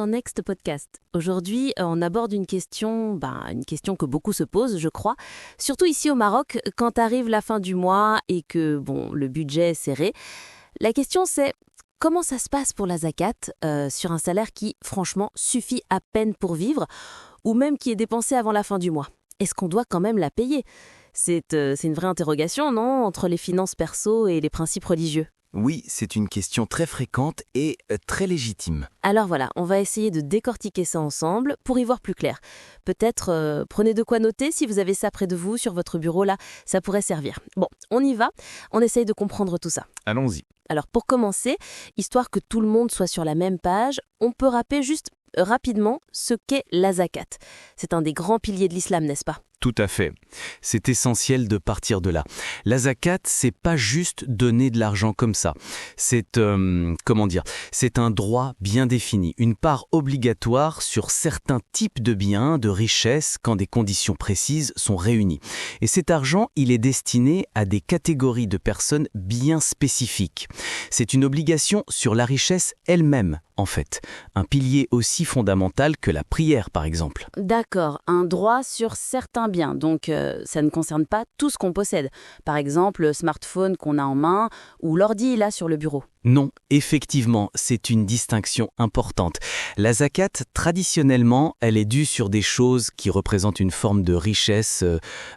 dans Next Podcast. Aujourd'hui, on aborde une question que beaucoup se posent, je crois. Surtout ici au Maroc, quand arrive la fin du mois et que le budget est serré. La question c'est, comment ça se passe pour la zakat sur un salaire qui, franchement, suffit à peine pour vivre ou même qui est dépensé avant la fin du mois? Est-ce qu'on doit quand même la payer? C'est une vraie interrogation, non, entre les finances perso et les principes religieux? Oui, c'est une question très fréquente et très légitime. Alors voilà, on va essayer de décortiquer ça ensemble pour y voir plus clair. Peut-être prenez de quoi noter si vous avez ça près de vous sur votre bureau là, ça pourrait servir. Bon, on y va, on essaye de comprendre tout ça. Allons-y. Alors pour commencer, histoire que tout le monde soit sur la même page, on peut rappeler juste rapidement ce qu'est la zakat. C'est un des grands piliers de l'islam, n'est-ce pas ? Tout à fait. C'est essentiel de partir de là. La zakat, c'est pas juste donner de l'argent comme ça. C'est c'est un droit bien défini, une part obligatoire sur certains types de biens, de richesses, quand des conditions précises sont réunies. Et cet argent, il est destiné à des catégories de personnes bien spécifiques. C'est une obligation sur la richesse elle-même, en fait. Un pilier aussi fondamental que la prière, par exemple. D'accord, un droit sur certains biens, donc ça ne concerne pas tout ce qu'on possède. Par exemple, le smartphone qu'on a en main ou l'ordi là sur le bureau. Non, effectivement, c'est une distinction importante. La zakat, traditionnellement, elle est due sur des choses qui représentent une forme de richesse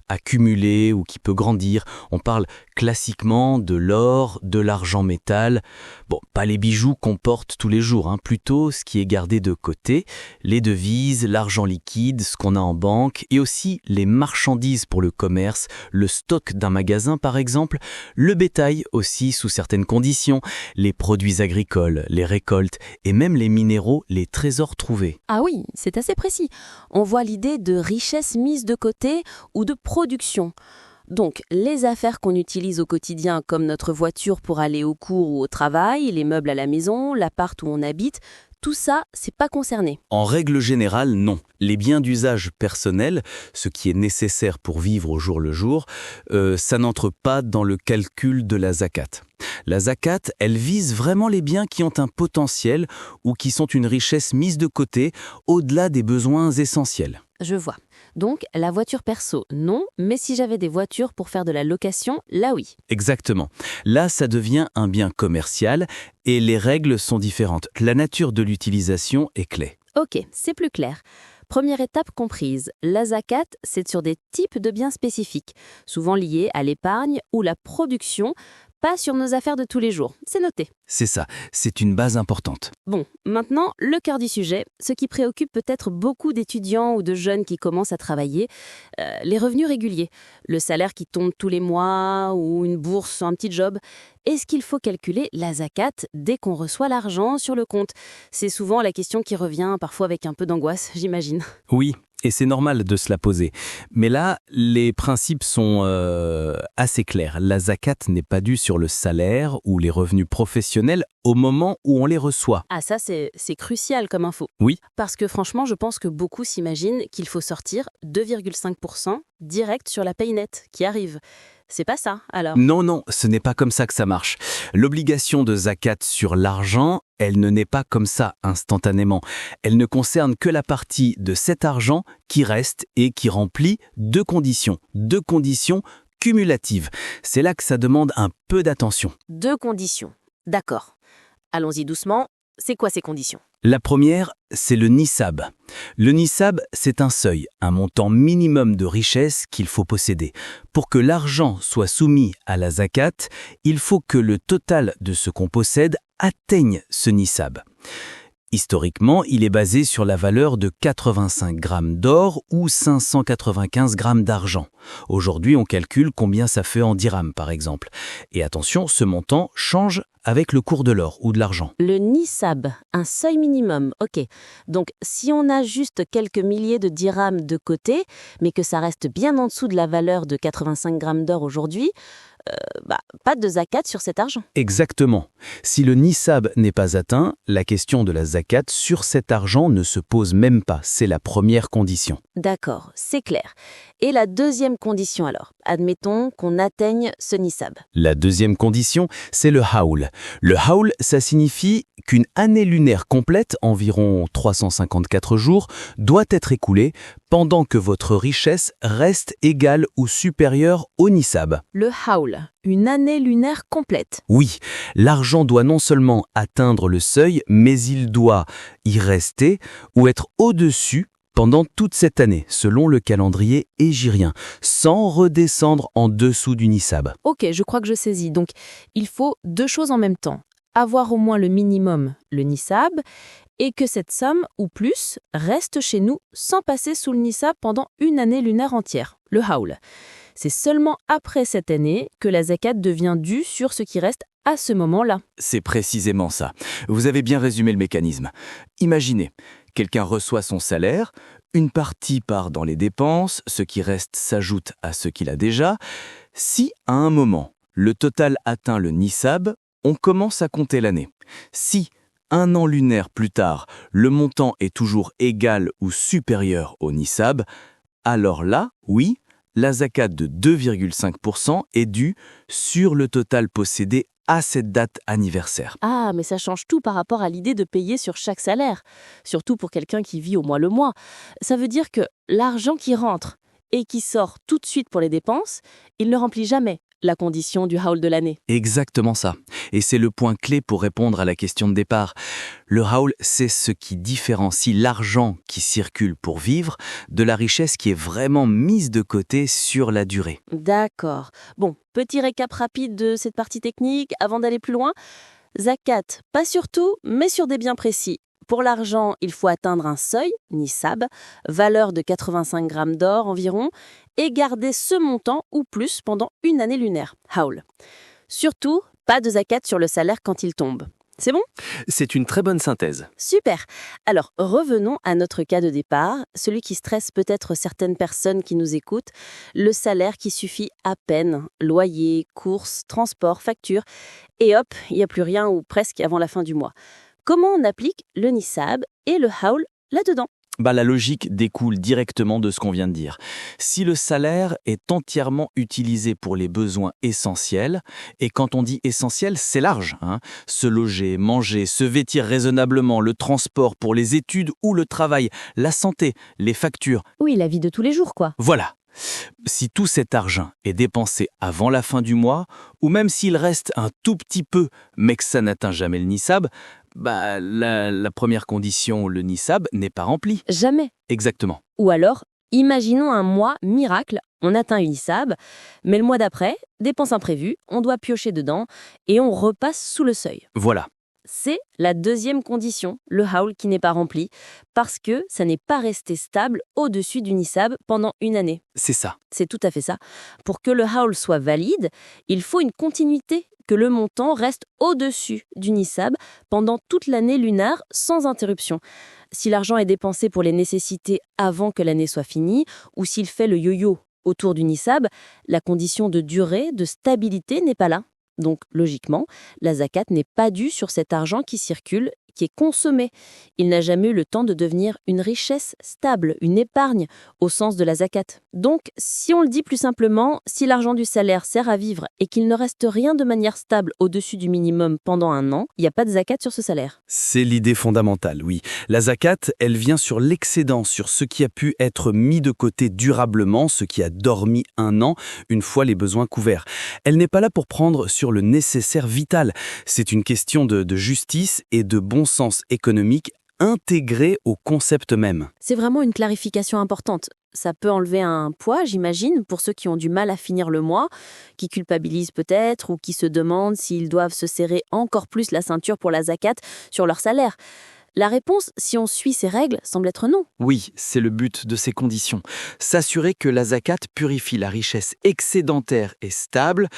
accumulée ou qui peut grandir. On parle classiquement de l'or, de l'argent métal. Bon, pas les bijoux qu'on porte tous les jours, plutôt ce qui est gardé de côté, les devises, l'argent liquide, ce qu'on a en banque, et aussi les marchandises pour le commerce, le stock d'un magasin par exemple, le bétail aussi sous certaines conditions, les produits agricoles, les récoltes et même les minéraux, les trésors trouvés. Ah oui, c'est assez précis. On voit l'idée de richesse mise de côté ou de production. Donc, les affaires qu'on utilise au quotidien, comme notre voiture pour aller au cours ou au travail, les meubles à la maison, l'appart où on habite, tout ça, c'est pas concerné. En règle générale, non. Les biens d'usage personnel, ce qui est nécessaire pour vivre au jour le jour, ça n'entre pas dans le calcul de la zakat. La zakat, elle vise vraiment les biens qui ont un potentiel ou qui sont une richesse mise de côté au-delà des besoins essentiels. Je vois. Donc, la voiture perso, non, mais si j'avais des voitures pour faire de la location, là oui. Exactement. Là, ça devient un bien commercial et les règles sont différentes. La nature de l'utilisation est clé. Ok, c'est plus clair. Première étape comprise, la zakat, c'est sur des types de biens spécifiques, souvent liés à l'épargne ou la production, pas sur nos affaires de tous les jours. C'est noté. C'est ça, c'est une base importante. Bon, maintenant, le cœur du sujet, ce qui préoccupe peut-être beaucoup d'étudiants ou de jeunes qui commencent à travailler, les revenus réguliers, le salaire qui tombe tous les mois ou une bourse, un petit job. Est-ce qu'il faut calculer la zakat dès qu'on reçoit l'argent sur le compte? C'est souvent la question qui revient, parfois avec un peu d'angoisse, j'imagine. Oui. Et c'est normal de se la poser. Mais là, les principes sont assez clairs. La zakat n'est pas due sur le salaire ou les revenus professionnels au moment où on les reçoit. Ah ça, c'est crucial comme info. Oui. Parce que franchement, je pense que beaucoup s'imaginent qu'il faut sortir 2,5% direct sur la paye nette qui arrive. C'est pas ça, alors? Non, ce n'est pas comme ça que ça marche. L'obligation de zakat sur l'argent, elle ne naît pas comme ça instantanément. Elle ne concerne que la partie de cet argent qui reste et qui remplit deux conditions cumulatives. C'est là que ça demande un peu d'attention. 2 conditions. D'accord. Allons-y doucement. C'est quoi ces conditions? La première, c'est le nisab. Le nisab, c'est un seuil, un montant minimum de richesse qu'il faut posséder. Pour que l'argent soit soumis à la zakat, il faut que le total de ce qu'on possède atteigne ce nisab. Historiquement, il est basé sur la valeur de 85 grammes d'or ou 595 grammes d'argent. Aujourd'hui, on calcule combien ça fait en dirhams, par exemple. Et attention, ce montant change avec le cours de l'or ou de l'argent. Le nisab, un seuil minimum, ok. Donc, si on a juste quelques milliers de dirhams de côté, mais que ça reste bien en dessous de la valeur de 85 grammes d'or aujourd'hui, pas de zakat sur cet argent. Exactement. Si le nisab n'est pas atteint, la question de la zakat sur cet argent ne se pose même pas. C'est la première condition. D'accord, c'est clair. Et la deuxième deuxième condition alors. Admettons qu'on atteigne ce nisab. La deuxième condition, c'est le haoul. Le haoul, ça signifie qu'une année lunaire complète, environ 354 jours, doit être écoulée pendant que votre richesse reste égale ou supérieure au nisab. Le haoul, une année lunaire complète. Oui, l'argent doit non seulement atteindre le seuil, mais il doit y rester ou être au-dessus pendant toute cette année, selon le calendrier hégirien, sans redescendre en dessous du nisab. Ok, je crois que je saisis. Donc, il faut deux choses en même temps. Avoir au moins le minimum, le nisab, et que cette somme, ou plus, reste chez nous sans passer sous le nisab pendant une année lunaire entière, le haoul. C'est seulement après cette année que la zakat devient due sur ce qui reste à ce moment-là. C'est précisément ça. Vous avez bien résumé le mécanisme. Imaginez, quelqu'un reçoit son salaire, une partie part dans les dépenses, ce qui reste s'ajoute à ce qu'il a déjà. Si, à un moment, le total atteint le nisab, on commence à compter l'année. Si, un an lunaire plus tard, le montant est toujours égal ou supérieur au nisab, alors là, oui, la zakat de 2,5% est due sur le total possédé à cette date anniversaire. Ah, mais ça change tout par rapport à l'idée de payer sur chaque salaire, surtout pour quelqu'un qui vit au mois le mois. Ça veut dire que l'argent qui rentre et qui sort tout de suite pour les dépenses, il ne remplit jamais la condition du haoul de l'année. Exactement ça. Et c'est le point clé pour répondre à la question de départ. Le haoul, c'est ce qui différencie l'argent qui circule pour vivre de la richesse qui est vraiment mise de côté sur la durée. D'accord. Bon, petit récap rapide de cette partie technique avant d'aller plus loin. Zakat, pas sur tout, mais sur des biens précis. Pour l'argent, il faut atteindre un seuil, nisab, valeur de 85 grammes d'or environ, et garder ce montant ou plus pendant une année lunaire, haoul. Surtout, pas de zakat sur le salaire quand il tombe. C'est bon ? C'est une très bonne synthèse. Super. Alors, revenons à notre cas de départ, celui qui stresse peut-être certaines personnes qui nous écoutent, le salaire qui suffit à peine, loyer, courses, transport, facture, et hop, il n'y a plus rien ou presque avant la fin du mois. Comment on applique le nisab et le haoul là-dedans ? La logique découle directement de ce qu'on vient de dire. Si le salaire est entièrement utilisé pour les besoins essentiels, et quand on dit essentiel, c'est large, se loger, manger, se vêtir raisonnablement, le transport pour les études ou le travail, la santé, les factures. Oui, la vie de tous les jours, quoi. Voilà. Si tout cet argent est dépensé avant la fin du mois, ou même s'il reste un tout petit peu, mais que ça n'atteint jamais le nisab, la première condition, le nisab, n'est pas remplie. Jamais. Exactement. Ou alors, imaginons un mois miracle, on atteint une nisab, mais le mois d'après, dépense imprévue, on doit piocher dedans et on repasse sous le seuil. Voilà. C'est la deuxième condition, le haoul qui n'est pas rempli, parce que ça n'est pas resté stable au-dessus du nisab pendant une année. C'est ça. C'est tout à fait ça. Pour que le haoul soit valide, il faut une continuité, que le montant reste au-dessus du nisab pendant toute l'année lunaire sans interruption. Si l'argent est dépensé pour les nécessités avant que l'année soit finie, ou s'il fait le yo-yo autour du nisab, la condition de durée, de stabilité n'est pas là. Donc, logiquement, la zakat n'est pas due sur cet argent qui circule, qui est consommé. Il n'a jamais eu le temps de devenir une richesse stable, une épargne, au sens de la zakat. Donc, si on le dit plus simplement, si l'argent du salaire sert à vivre et qu'il ne reste rien de manière stable au-dessus du minimum pendant un an, il n'y a pas de zakat sur ce salaire. C'est l'idée fondamentale, oui. La zakat, elle vient sur l'excédent, sur ce qui a pu être mis de côté durablement, ce qui a dormi un an, une fois les besoins couverts. Elle n'est pas là pour prendre sur le nécessaire vital. C'est une question de justice et de bon sens économique intégré au concept même. C'est vraiment une clarification importante. Ça peut enlever un poids, j'imagine, pour ceux qui ont du mal à finir le mois, qui culpabilisent peut-être ou qui se demandent s'ils doivent se serrer encore plus la ceinture pour la zakat sur leur salaire. La réponse, si on suit ces règles, semble être non. Oui, c'est le but de ces conditions. S'assurer que la zakat purifie la richesse excédentaire et stable,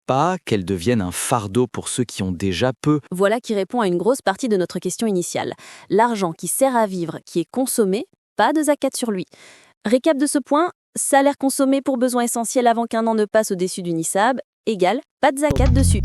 pas qu'elle devienne un fardeau pour ceux qui ont déjà peu. Voilà qui répond à une grosse partie de notre question initiale. L'argent qui sert à vivre, qui est consommé, pas de zakat sur lui. Récap de ce point, salaire consommé pour besoins essentiels avant qu'un an ne passe au-dessus du nisab, égale pas de zakat dessus.